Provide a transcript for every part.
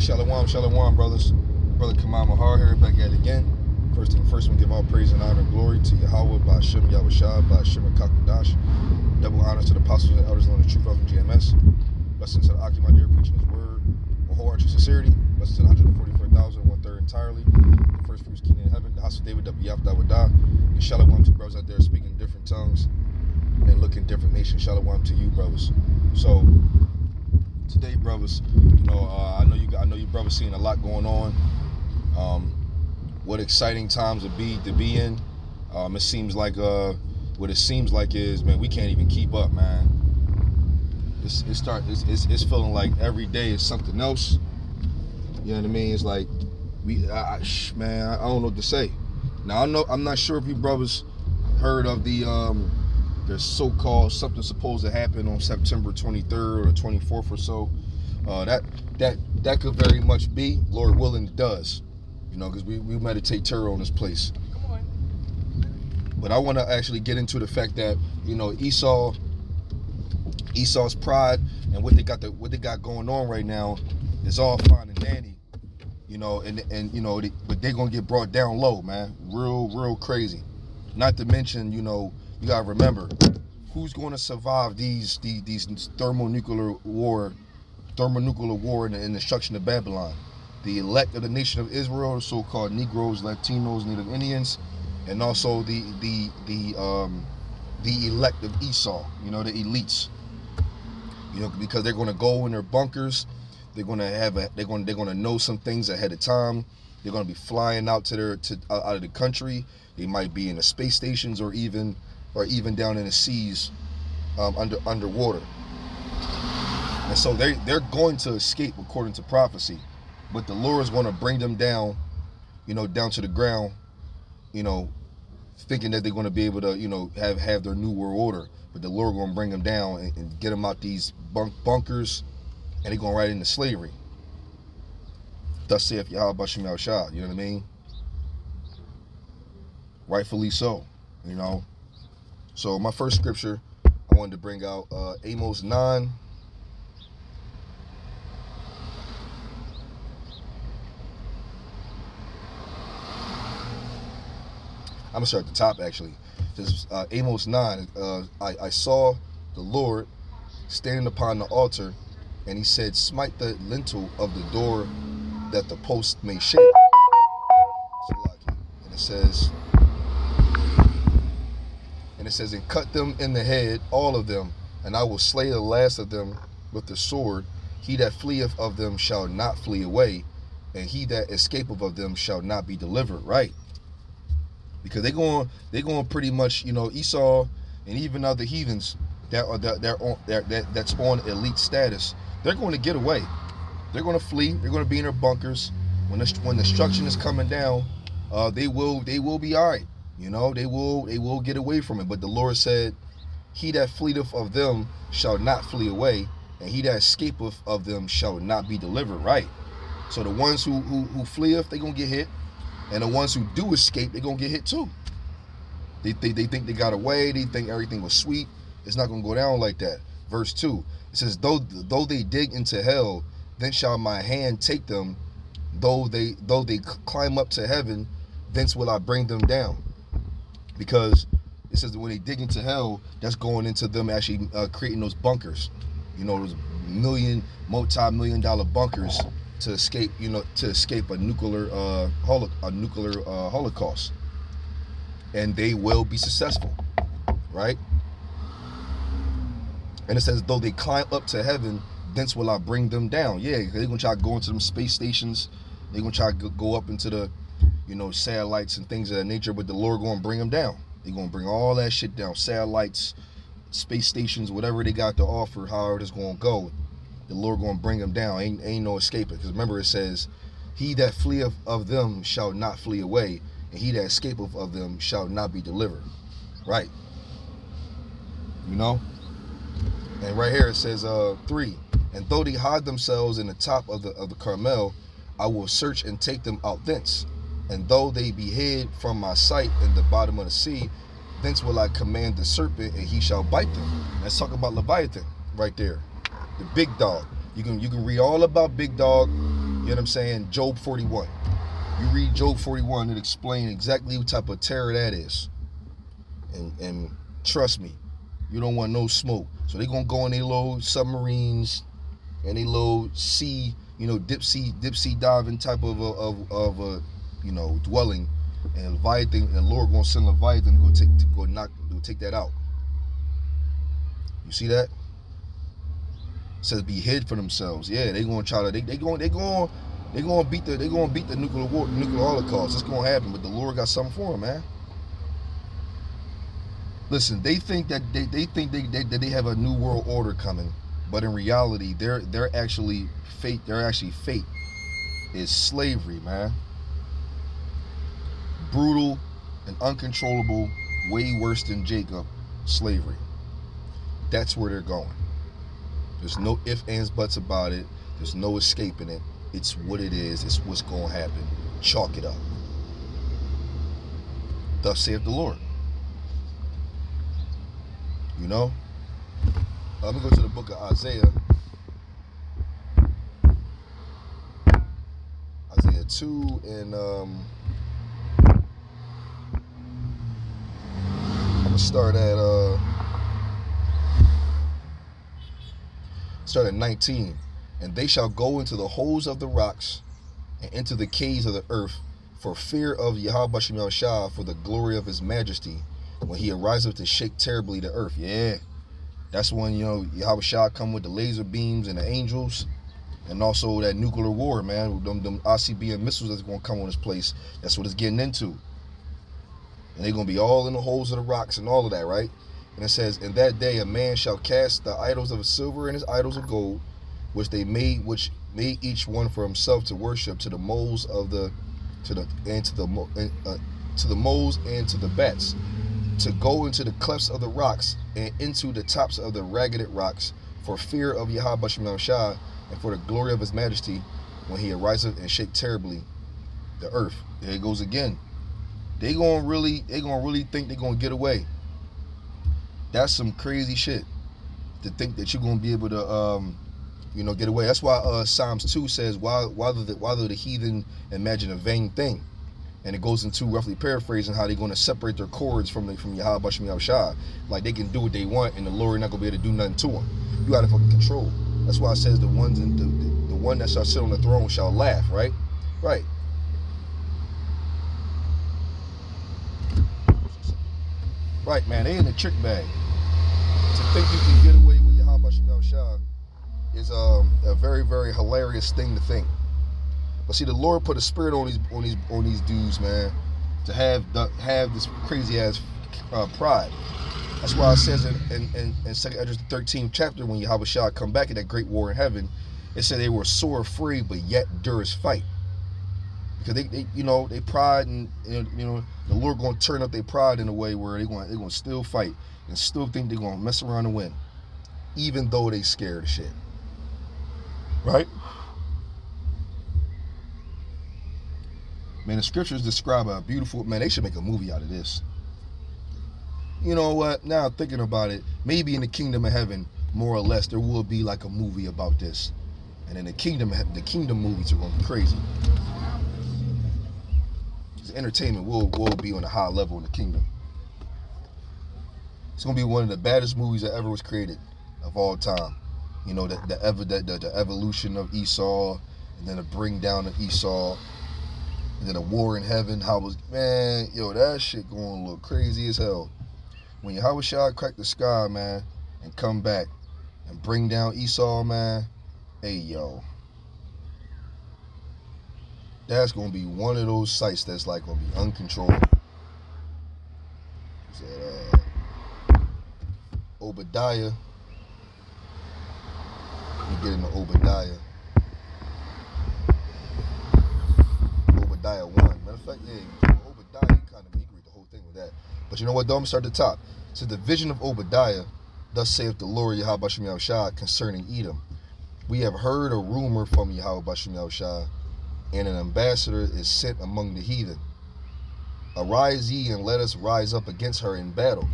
Shalom, shalom, brothers. Brother Kamal Mahar here, back at it again. First thing first, we give all praise and honor and glory to Yahawah, Bahasham, Yahawashi, Bahasham, and Kakadash. Double honors to the apostles and elders on the truth from GMS. Blessings to the Aki, my dear, preaching his word. With wholehearted sincerity. Blessings to the 144,000, 1/3 entirely. The first fruits king in heaven. The house of David, Yahawashi. And shalom to brothers out there speaking different tongues and looking different nations. Shalom to you, brothers. So today, brothers, I know you brothers seeing a lot going on. What exciting times to be in. It seems like what it seems like is, man, we can't even keep up, man. It's feeling like every day is something else. You know what I mean? It's like man, I don't know what to say. Now I'm not sure if you brothers heard of the so-called something supposed to happen on September 23rd or 24th or so. That could very much be, Lord willing, it does. Because we meditate terror on this place. Come on. But I want to actually get into the fact that Esau's pride and what they got going on right now is all fine and dandy. But they're gonna get brought down low, man. Real crazy. Not to mention, you gotta remember who's going to survive these thermonuclear war and the destruction of Babylon. The elect of the nation of Israel, the so-called Negroes, Latinos, Native Indians, and also the elect of Esau, the elites. Because they're going to go in their bunkers, they're going to know some things ahead of time. They're going to be flying out out of the country. They might be in the space stations or even down in the seas, underwater. And so they're going to escape according to prophecy. But the Lord is going to bring them down, down to the ground, thinking that they're going to be able to, have their new world order. But the Lord is going to bring them down and get them out these bunkers, and they're going right into slavery. Thus saith Yahawashi, you know what I mean? Rightfully so, So my first scripture I wanted to bring out, Amos 9. I'm going to start at the top, actually. This is Amos 9. I saw the Lord standing upon the altar, and he said, smite the lintel of the door that the post may shake. And it says, and cut them in the head, all of them, and I will slay the last of them with the sword. He that fleeth of them shall not flee away, and he that escapeth of them shall not be delivered. Right? Because they're going pretty much, Esau and even other heathens that's on elite status, they're going to get away. They're going to flee. They're going to be in their bunkers. When destruction is coming down, they will be all right. They will get away from it. But the Lord said, he that fleeteth of them shall not flee away, and he that escapeth of them shall not be delivered. Right? So the ones who fleeth, they're going to get hit. And the ones who do escape, they're going to get hit too. They think they got away. They think everything was sweet. It's not going to go down like that. Verse 2, it says, though they dig into hell, then shall my hand take them. Though they climb up to heaven, thence will I bring them down. Because it says that when they dig into hell, that's going into them actually creating those bunkers. Those multi-million-dollar bunkers to escape, a nuclear holocaust, and they will be successful, right? And it says, though they climb up to heaven, thence will I bring them down. Yeah, they're gonna try to go into them space stations. They're gonna try to go up into the, satellites and things of that nature. But the Lord gonna bring them down. They're gonna bring all that shit down. Satellites, space stations, whatever they got to offer, however it's gonna go. The Lord gonna bring them down. Ain't no escaping. Because remember, it says, he that fleeth of them shall not flee away, and he that escapeth of them shall not be delivered. Right? And right here it says 3. And though they hide themselves in the top of the Carmel, I will search and take them out thence. And though they be hid from my sight in the bottom of the sea, thence will I command the serpent, and he shall bite them. Let's talk about Leviathan right there. The big dog. You can read all about big dog know what I'm saying? Job 41. You read Job 41, it explains exactly what type of terror that is. And trust me, you don't want no smoke. So they're going to go in their little submarines and they little sea, dip sea diving type of dwelling. And Leviathan, and the Lord going to send Leviathan to go take that out. You see that? It says be hid for themselves. Yeah, they going to try to they going to beat the nuclear holocaust. It's going to happen, but the Lord got something for them, man. Listen, they think that they have a new world order coming, but in reality, they're actually fate. Fate is slavery, man. Brutal and uncontrollable, way worse than Jacob, slavery. That's where they're going. There's no ifs, ands, buts about it. There's no escaping it. It's what it is. It's what's going to happen. Chalk it up. Thus saith the Lord. Let me go to the book of Isaiah. Isaiah 2 and I'm gonna start at 19. And they shall go into the holes of the rocks and into the caves of the earth for fear of Yahawashi, for the glory of his majesty, when he ariseth to shake terribly the earth. Yeah, that's when Yahawashi come with the laser beams and the angels, and also that nuclear war, man. Them ICBM missiles that's gonna come on this place. That's what it's getting into. And they're gonna be all in the holes of the rocks and all of that, right? And it says, in that day a man shall cast the idols of silver and his idols of gold, which made each one for himself to worship, to the moles and to the bats, to go into the clefts of the rocks and into the tops of the ragged rocks, for fear of Yahawashi and for the glory of his majesty, when he ariseth and shake terribly the earth. There it goes again. They gonna really think they're gonna get away. That's some crazy shit, to think that you're gonna be able to get away. That's why Psalms 2 says, why do the heathen imagine a vain thing? And it goes into roughly paraphrasing how they're going to separate their cords from Yahawashi. Like they can do what they want, and the Lord not going to be able to do nothing to them. You got to fucking control. That's why it says the one that shall sit on the throne shall laugh, right? Right. Right, man. They in the trick bag. To think you can get away with Yahawashi is a very, very hilarious thing to think. But see, the Lord put a spirit on these dudes, man, to have this crazy ass pride. That's why it says in 2 Esdras the 13th chapter, when Yahawashi come back in that great war in heaven, it said they were sore afraid, but yet durst fight. Because they pride, and the Lord going to turn up their pride in a way where they're going to still fight and still think they're going to mess around and win, even though they scared of shit. Right? Man, the scriptures describe a beautiful, man, they should make a movie out of this. You know what? Now thinking about it, maybe in the kingdom of heaven, more or less, there will be like a movie about this. And in the kingdom movies are going to be crazy. Entertainment will be on a high level in the kingdom. It's going to be one of the baddest movies that ever was created of all time. The evolution of Esau, and then the bring down of Esau, and then a war in heaven. That shit going to look crazy as hell. When Yahawashi crack the sky, man, and come back and bring down Esau, man, hey, yo. That's going to be one of those sights that's like going to be uncontrollable. Obadiah. Let me get into Obadiah. Obadiah 1. Matter of fact, Obadiah, you can read the whole thing with that. But you know what, though? I'm going to start at the top. It says, the vision of Obadiah, thus saith the Lord Yahawashi concerning Edom. We have heard a rumor from Yahawashi, and an ambassador is sent among the heathen. Arise ye, and let us rise up against her in battle.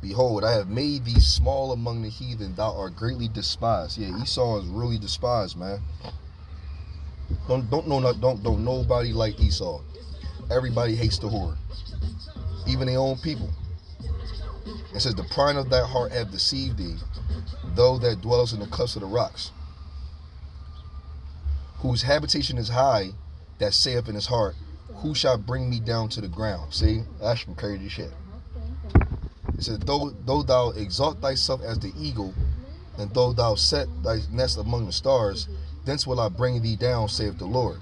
Behold, I have made thee small among the heathen, thou art greatly despised. Yeah, Esau is really despised, man. Don't nobody like Esau. Everybody hates the whore, even their own people. It says, the pride of thy heart have deceived thee, though that dwells in the clefts of the rocks, whose habitation is high, that saith in his heart, who shall bring me down to the ground? See, that's some crazy shit. It says, though thou exalt thyself as the eagle, and though thou set thy nest among the stars, thence will I bring thee down, saith the Lord.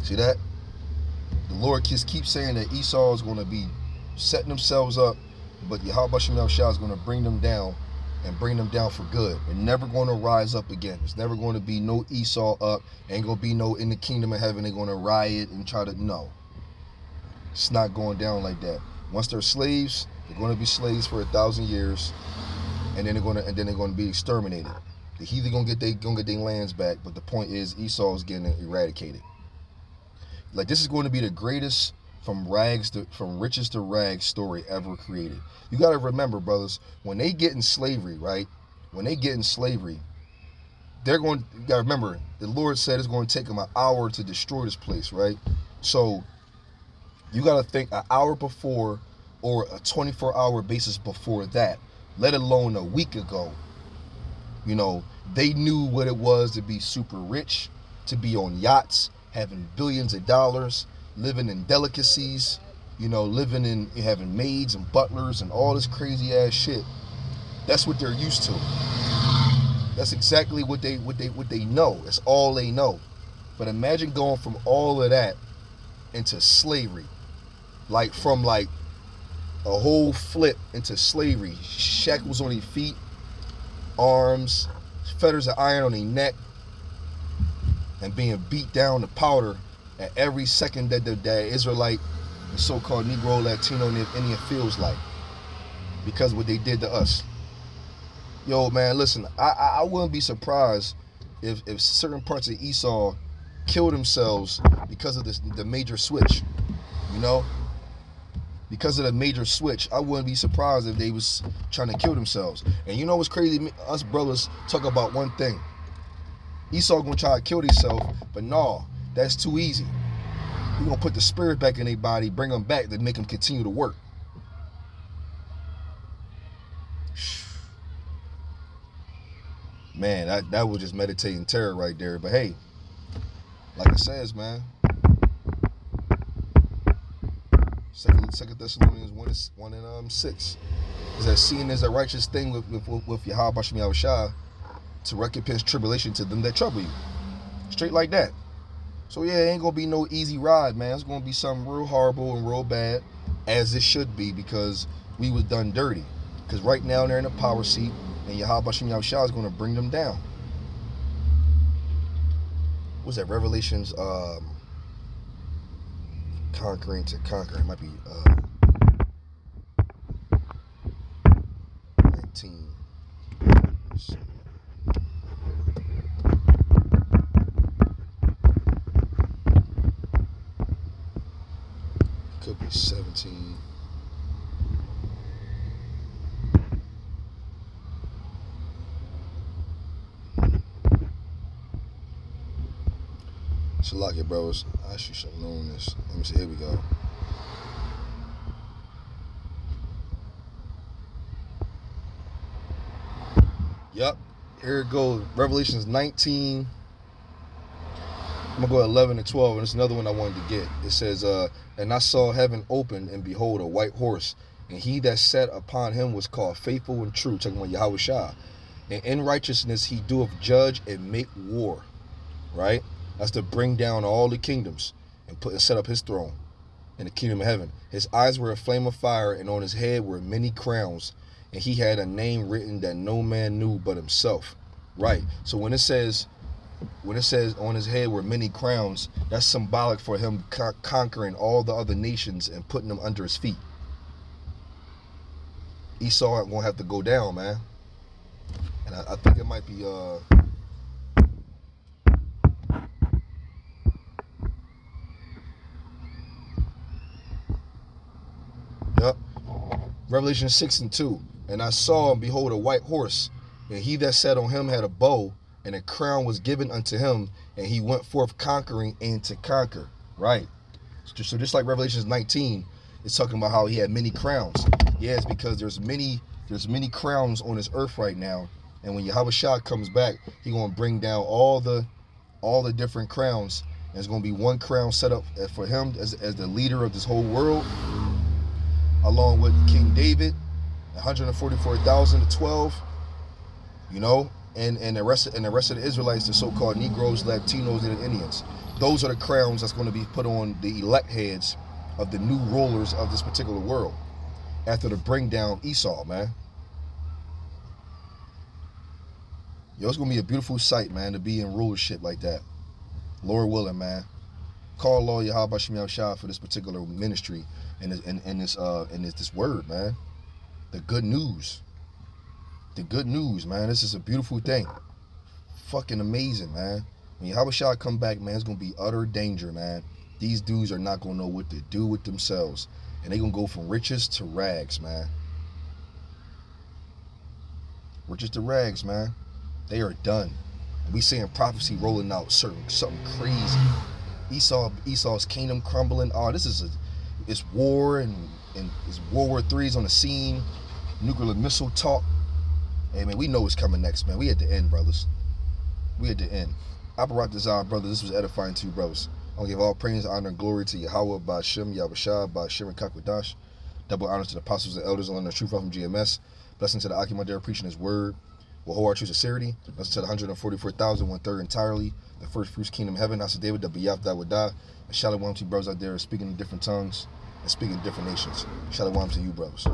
See that? The Lord just keeps saying that Esau is going to be setting themselves up, but Yahawashi is going to bring them down, and bring them down for good. They're never going to rise up again. There's never going to be no Esau up. Ain't going to be no in the kingdom of heaven. They're going to riot and try to, no. It's not going down like that. Once they're slaves, they're going to be slaves for 1,000 years, and then they're going to be exterminated. They're either going to get their lands back, but the point is Esau is getting eradicated. Like, this is going to be the greatest from riches to rags story ever created. You got to remember, brothers, when they get in slavery, right? When they get in slavery, you got to remember, the Lord said it's going to take them an hour to destroy this place, right? So you got to think an hour before, or a 24-hour basis before that, let alone a week ago. You know, they knew what it was to be super rich, to be on yachts, having billions of dollars, living in delicacies, you know, having maids and butlers and all this crazy ass shit. That's what they're used to. That's exactly what they know. That's all they know. But imagine going from all of that into slavery. Like, from like a whole flip into slavery. Shackles on their feet, arms, fetters of iron on their neck, and being beat down to powder at every second that the Israelite, the so-called Negro, Latino, and Indian feels like, because of what they did to us. Yo, man, listen, I wouldn't be surprised if certain parts of Esau killed themselves because of the major switch, you know? Because of the major switch, I wouldn't be surprised if they was trying to kill themselves. And you know what's crazy? Us brothers talk about one thing. Esau gonna try to kill himself, but no, that's too easy. We're gonna put the spirit back in their body, bring them back to make them continue to work. Man, that was just meditating terror right there. But hey, like it says, man, Second Thessalonians 1:6 is that seeing is a righteous thing with Yahawashi to recompense tribulation to them that trouble you. Straight like that. So yeah, it ain't gonna be no easy ride, man. It's gonna be something real horrible and real bad, as it should be, because we was done dirty. Because right now they're in a power seat, and Yahawashi is gonna bring them down. What's that? Revelations conquering to conquer. It might be 19. Let's see. Could be 17. Shalakia, bros. I should have known this. Let me see. Here we go. Yep. Here it goes. Revelations 19. I'm going to go 11 and 12. And it's another one I wanted to get. It says, and I saw heaven open, and behold, a white horse. And he that sat upon him was called Faithful and True. Talking about Yahawashi. And in righteousness he doeth judge and make war. Right? That's to bring down all the kingdoms and set up his throne in the kingdom of heaven. His eyes were a flame of fire, and on his head were many crowns. And he had a name written that no man knew but himself. Right. So when it says on his head were many crowns, that's symbolic for him conquering all the other nations and putting them under his feet. Esau ain't gonna have to go down, man. And I think it might be Yep. Revelation 6 and 2. And I saw, and behold, a white horse, and he that sat on him had a bow, and a crown was given unto him, and he went forth conquering and to conquer. Right. So just like Revelations 19, it's talking about how he had many crowns. Yeah, it's because there's many crowns on this earth right now, and when Yahawashi comes back, he's gonna bring down all the different crowns, and it's gonna be one crown set up for him as the leader of this whole world, along with King David, 144,000 to 12, you know, and the rest of the Israelites, the so-called Negroes, Latinos, and Indians. Those are the crowns that's going to be put on the elect heads of the new rulers of this particular world after the bring down of Esau, man. Yo, it's going to be a beautiful sight, man, to be in rulership like that. Lord willing, man. Call Lord Yahawashi for this particular ministry and this word, man. The good news. The good news, man. This is a beautiful thing. Fucking amazing, man. When Yahawashi come back, man, it's going to be utter danger, man. These dudes are not going to know what to do with themselves. And they're going to go from riches to rags, man. Riches to rags, man. They are done. We seeing prophecy rolling out something crazy. Esau's kingdom crumbling. Oh, it's war and it's World War III's on the scene. Nuclear missile talk. Hey, man, we know what's coming next, man. We at the end, brothers. We at the end. Aparat Desire, brothers. This was edifying to you, brothers. I'll give all praise, honor, and glory to Yahawah, Bahasham, Yahawashi, Bahasham, and Kakwadash. Double honors to the apostles and elders along the truth from GMS. Blessing to the Akimadar preaching his word. Wahawah, true sincerity. Blessing to the 144,000, 1/3 entirely. The first fruits kingdom of heaven. Hasa David, the Biyaf, Dawadah. And shalom to you brothers out there speaking in different tongues and speaking in different nations. Shalom to you, brothers.